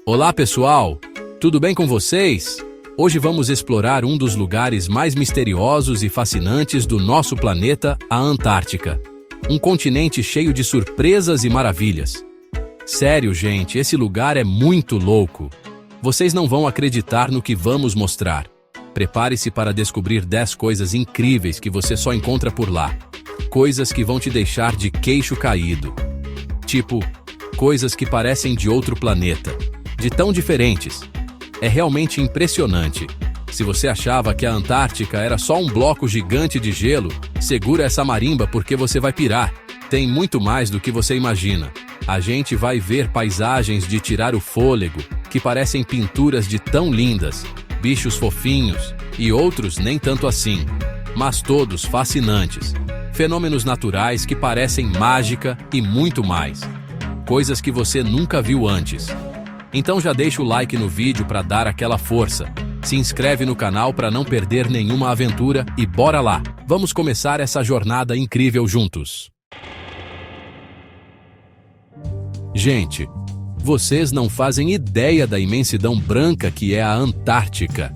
Olá pessoal, tudo bem com vocês? Hoje vamos explorar um dos lugares mais misteriosos e fascinantes do nosso planeta, a Antártica. Um continente cheio de surpresas e maravilhas. Sério, gente, esse lugar é muito louco. Vocês não vão acreditar no que vamos mostrar. Prepare-se para descobrir 10 coisas incríveis que você só encontra por lá. Coisas que vão te deixar de queixo caído. Tipo, coisas que parecem de outro planeta. De tão diferentes. É realmente impressionante. Se você achava que a Antártica era só um bloco gigante de gelo, segura essa marimba porque você vai pirar. Tem muito mais do que você imagina. A gente vai ver paisagens de tirar o fôlego, que parecem pinturas de tão lindas, bichos fofinhos e outros nem tanto assim, mas todos fascinantes. Fenômenos naturais que parecem mágica e muito mais. Coisas que você nunca viu antes. Então já deixa o like no vídeo para dar aquela força. Se inscreve no canal para não perder nenhuma aventura e bora lá! Vamos começar essa jornada incrível juntos. Gente, vocês não fazem ideia da imensidão branca que é a Antártica.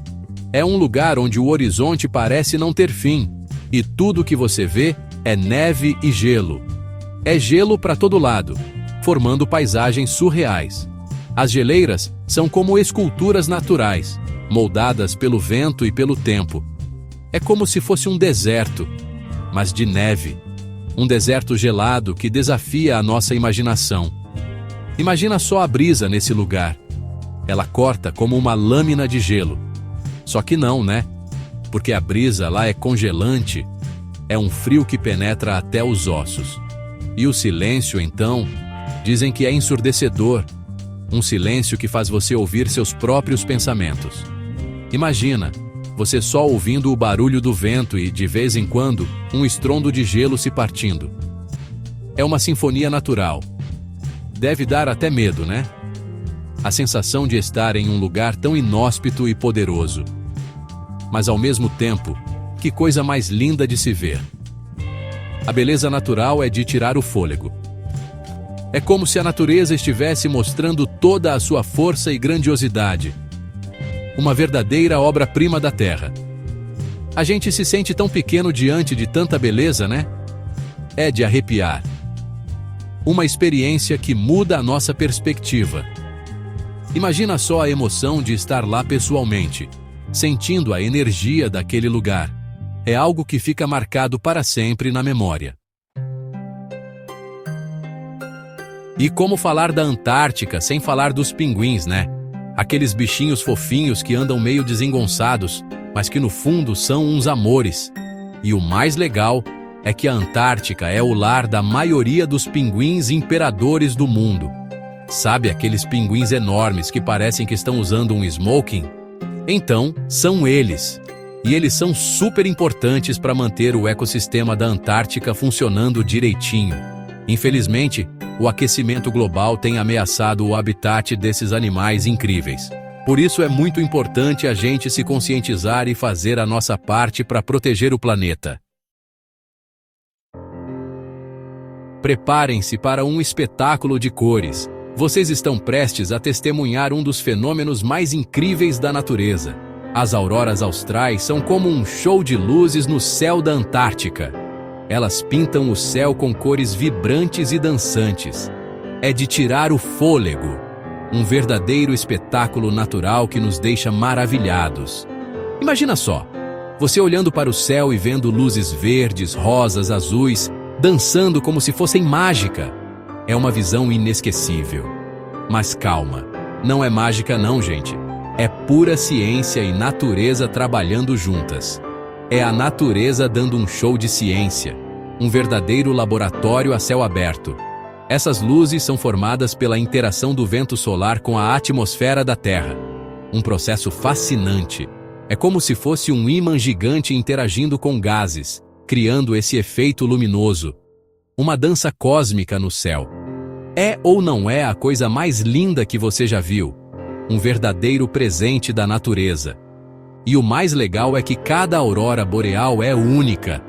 É um lugar onde o horizonte parece não ter fim, e tudo que você vê é neve e gelo. É gelo para todo lado, formando paisagens surreais. As geleiras são como esculturas naturais, moldadas pelo vento e pelo tempo. É como se fosse um deserto, mas de neve. Um deserto gelado que desafia a nossa imaginação. Imagina só a brisa nesse lugar. Ela corta como uma lâmina de gelo. Só que não, né? Porque a brisa lá é congelante. É um frio que penetra até os ossos. E o silêncio, então, dizem que é ensurdecedor. Um silêncio que faz você ouvir seus próprios pensamentos. Imagina, você só ouvindo o barulho do vento e, de vez em quando, um estrondo de gelo se partindo. É uma sinfonia natural. Deve dar até medo, né? A sensação de estar em um lugar tão inóspito e poderoso. Mas ao mesmo tempo, que coisa mais linda de se ver. A beleza natural é de tirar o fôlego. É como se a natureza estivesse mostrando toda a sua força e grandiosidade. Uma verdadeira obra-prima da Terra. A gente se sente tão pequeno diante de tanta beleza, né? É de arrepiar. Uma experiência que muda a nossa perspectiva. Imagina só a emoção de estar lá pessoalmente, sentindo a energia daquele lugar. É algo que fica marcado para sempre na memória. E como falar da Antártica sem falar dos pinguins, né? Aqueles bichinhos fofinhos que andam meio desengonçados, mas que no fundo são uns amores. E o mais legal é que a Antártica é o lar da maioria dos pinguins imperadores do mundo. Sabe aqueles pinguins enormes que parecem que estão usando um smoking? Então, são eles. E eles são super importantes para manter o ecossistema da Antártica funcionando direitinho. Infelizmente, o aquecimento global tem ameaçado o habitat desses animais incríveis. Por isso é muito importante a gente se conscientizar e fazer a nossa parte para proteger o planeta. Preparem-se para um espetáculo de cores. Vocês estão prestes a testemunhar um dos fenômenos mais incríveis da natureza. As auroras austrais são como um show de luzes no céu da Antártica. Elas pintam o céu com cores vibrantes e dançantes. É de tirar o fôlego. Um verdadeiro espetáculo natural que nos deixa maravilhados. Imagina só, você olhando para o céu e vendo luzes verdes, rosas, azuis, dançando como se fossem mágica. É uma visão inesquecível. Mas calma, não é mágica não, gente. É pura ciência e natureza trabalhando juntas. É a natureza dando um show de ciência. Um verdadeiro laboratório a céu aberto. Essas luzes são formadas pela interação do vento solar com a atmosfera da Terra. Um processo fascinante. É como se fosse um ímã gigante interagindo com gases, criando esse efeito luminoso. Uma dança cósmica no céu. É ou não é a coisa mais linda que você já viu? Um verdadeiro presente da natureza. E o mais legal é que cada aurora boreal é única.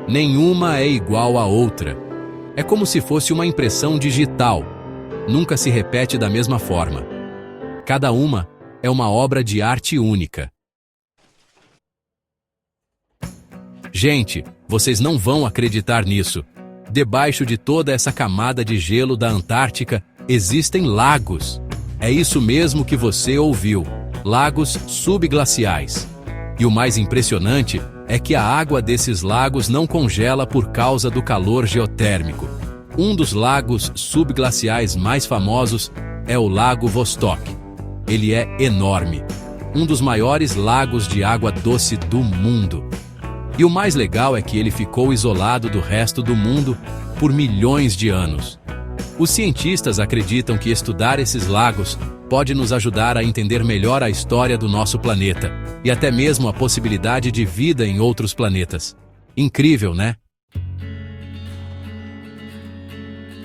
Nenhuma é igual à outra. É como se fosse uma impressão digital. Nunca se repete da mesma forma. Cada uma é uma obra de arte única. Gente, vocês não vão acreditar nisso. Debaixo de toda essa camada de gelo da Antártica existem lagos. É isso mesmo que você ouviu, lagos subglaciais. E o mais impressionante é que a água desses lagos não congela por causa do calor geotérmico. Um dos lagos subglaciais mais famosos é o Lago Vostok. Ele é enorme, um dos maiores lagos de água doce do mundo. E o mais legal é que ele ficou isolado do resto do mundo por milhões de anos. Os cientistas acreditam que estudar esses lagos pode nos ajudar a entender melhor a história do nosso planeta e até mesmo a possibilidade de vida em outros planetas. Incrível, né?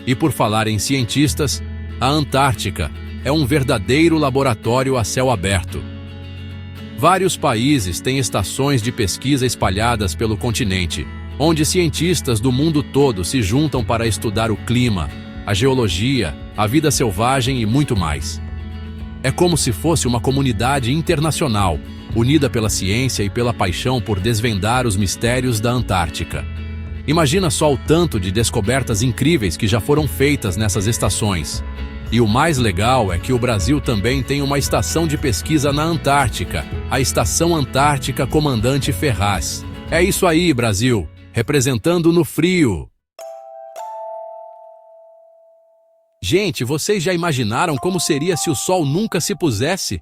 E por falar em cientistas, a Antártica é um verdadeiro laboratório a céu aberto. Vários países têm estações de pesquisa espalhadas pelo continente, onde cientistas do mundo todo se juntam para estudar o clima, a geologia, a vida selvagem e muito mais. É como se fosse uma comunidade internacional, unida pela ciência e pela paixão por desvendar os mistérios da Antártica. Imagina só o tanto de descobertas incríveis que já foram feitas nessas estações. E o mais legal é que o Brasil também tem uma estação de pesquisa na Antártica, a Estação Antártica Comandante Ferraz. É isso aí, Brasil, representando no frio. Gente, vocês já imaginaram como seria se o sol nunca se pusesse?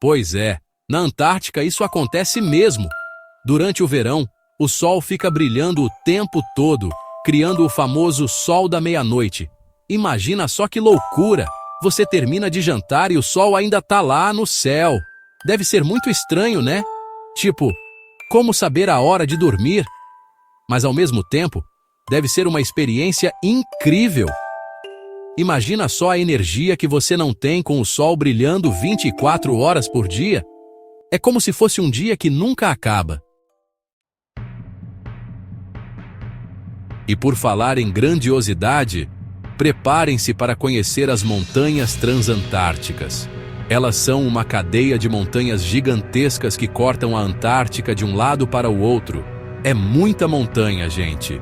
Pois é, na Antártica isso acontece mesmo. Durante o verão, o sol fica brilhando o tempo todo, criando o famoso sol da meia-noite. Imagina só que loucura! Você termina de jantar e o sol ainda tá lá no céu. Deve ser muito estranho, né? Tipo, como saber a hora de dormir? Mas ao mesmo tempo, deve ser uma experiência incrível. Imagina só a energia que você não tem com o sol brilhando 24 horas por dia. É como se fosse um dia que nunca acaba. E por falar em grandiosidade, preparem-se para conhecer as montanhas transantárticas. Elas são uma cadeia de montanhas gigantescas que cortam a Antártica de um lado para o outro. É muita montanha, gente.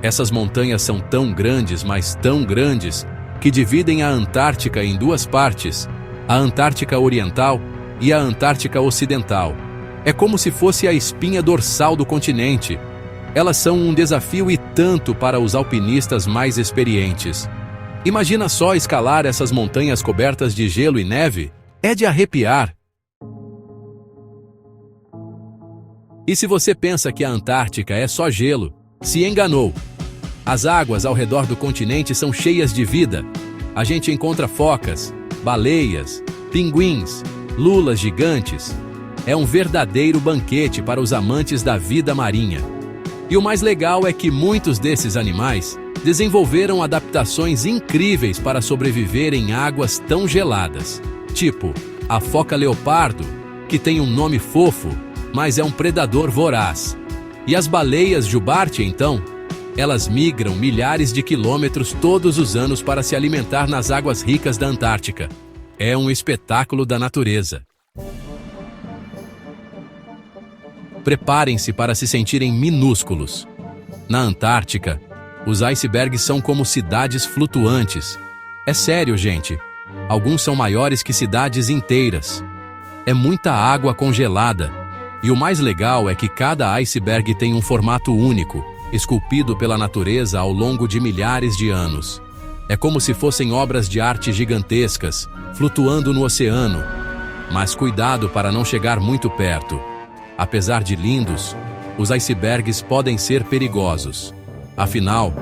Essas montanhas são tão grandes, mas tão grandes, que dividem a Antártica em duas partes, a Antártica Oriental e a Antártica Ocidental. É como se fosse a espinha dorsal do continente. Elas são um desafio e tanto para os alpinistas mais experientes. Imagina só escalar essas montanhas cobertas de gelo e neve. É de arrepiar. E se você pensa que a Antártica é só gelo, se enganou. As águas ao redor do continente são cheias de vida. A gente encontra focas, baleias, pinguins, lulas gigantes. É um verdadeiro banquete para os amantes da vida marinha. E o mais legal é que muitos desses animais desenvolveram adaptações incríveis para sobreviver em águas tão geladas. Tipo, a foca leopardo, que tem um nome fofo, mas é um predador voraz. E as baleias jubarte, então? Elas migram milhares de quilômetros todos os anos para se alimentar nas águas ricas da Antártica. É um espetáculo da natureza. Preparem-se para se sentirem minúsculos. Na Antártica, os icebergs são como cidades flutuantes. É sério, gente. Alguns são maiores que cidades inteiras. É muita água congelada. E o mais legal é que cada iceberg tem um formato único, esculpido pela natureza ao longo de milhares de anos. É como se fossem obras de arte gigantescas, flutuando no oceano. Mas cuidado para não chegar muito perto. Apesar de lindos, os icebergs podem ser perigosos. Afinal,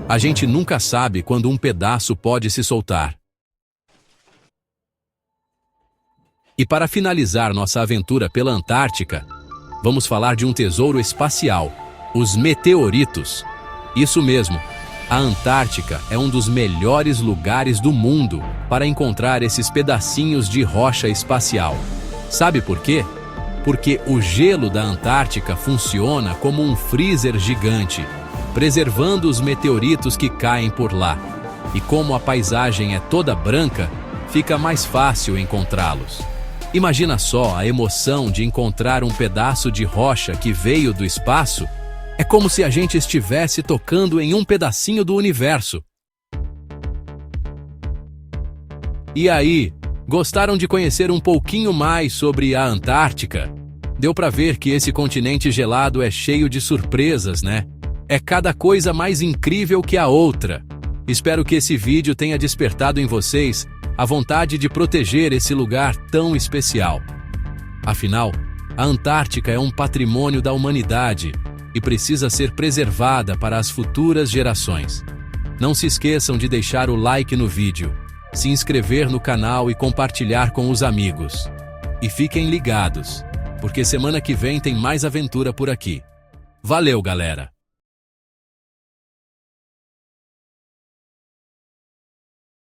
a gente nunca sabe quando um pedaço pode se soltar. E para finalizar nossa aventura pela Antártica, vamos falar de um tesouro espacial, os meteoritos. Isso mesmo, a Antártica é um dos melhores lugares do mundo para encontrar esses pedacinhos de rocha espacial. Sabe por quê? Porque o gelo da Antártica funciona como um freezer gigante, preservando os meteoritos que caem por lá. E como a paisagem é toda branca, fica mais fácil encontrá-los. Imagina só a emoção de encontrar um pedaço de rocha que veio do espaço. É como se a gente estivesse tocando em um pedacinho do universo. E aí, gostaram de conhecer um pouquinho mais sobre a Antártica? Deu para ver que esse continente gelado é cheio de surpresas, né? É cada coisa mais incrível que a outra. Espero que esse vídeo tenha despertado em vocês a vontade de proteger esse lugar tão especial. Afinal, a Antártica é um patrimônio da humanidade e precisa ser preservada para as futuras gerações. Não se esqueçam de deixar o like no vídeo, se inscrever no canal e compartilhar com os amigos. E fiquem ligados, porque semana que vem tem mais aventura por aqui. Valeu, galera!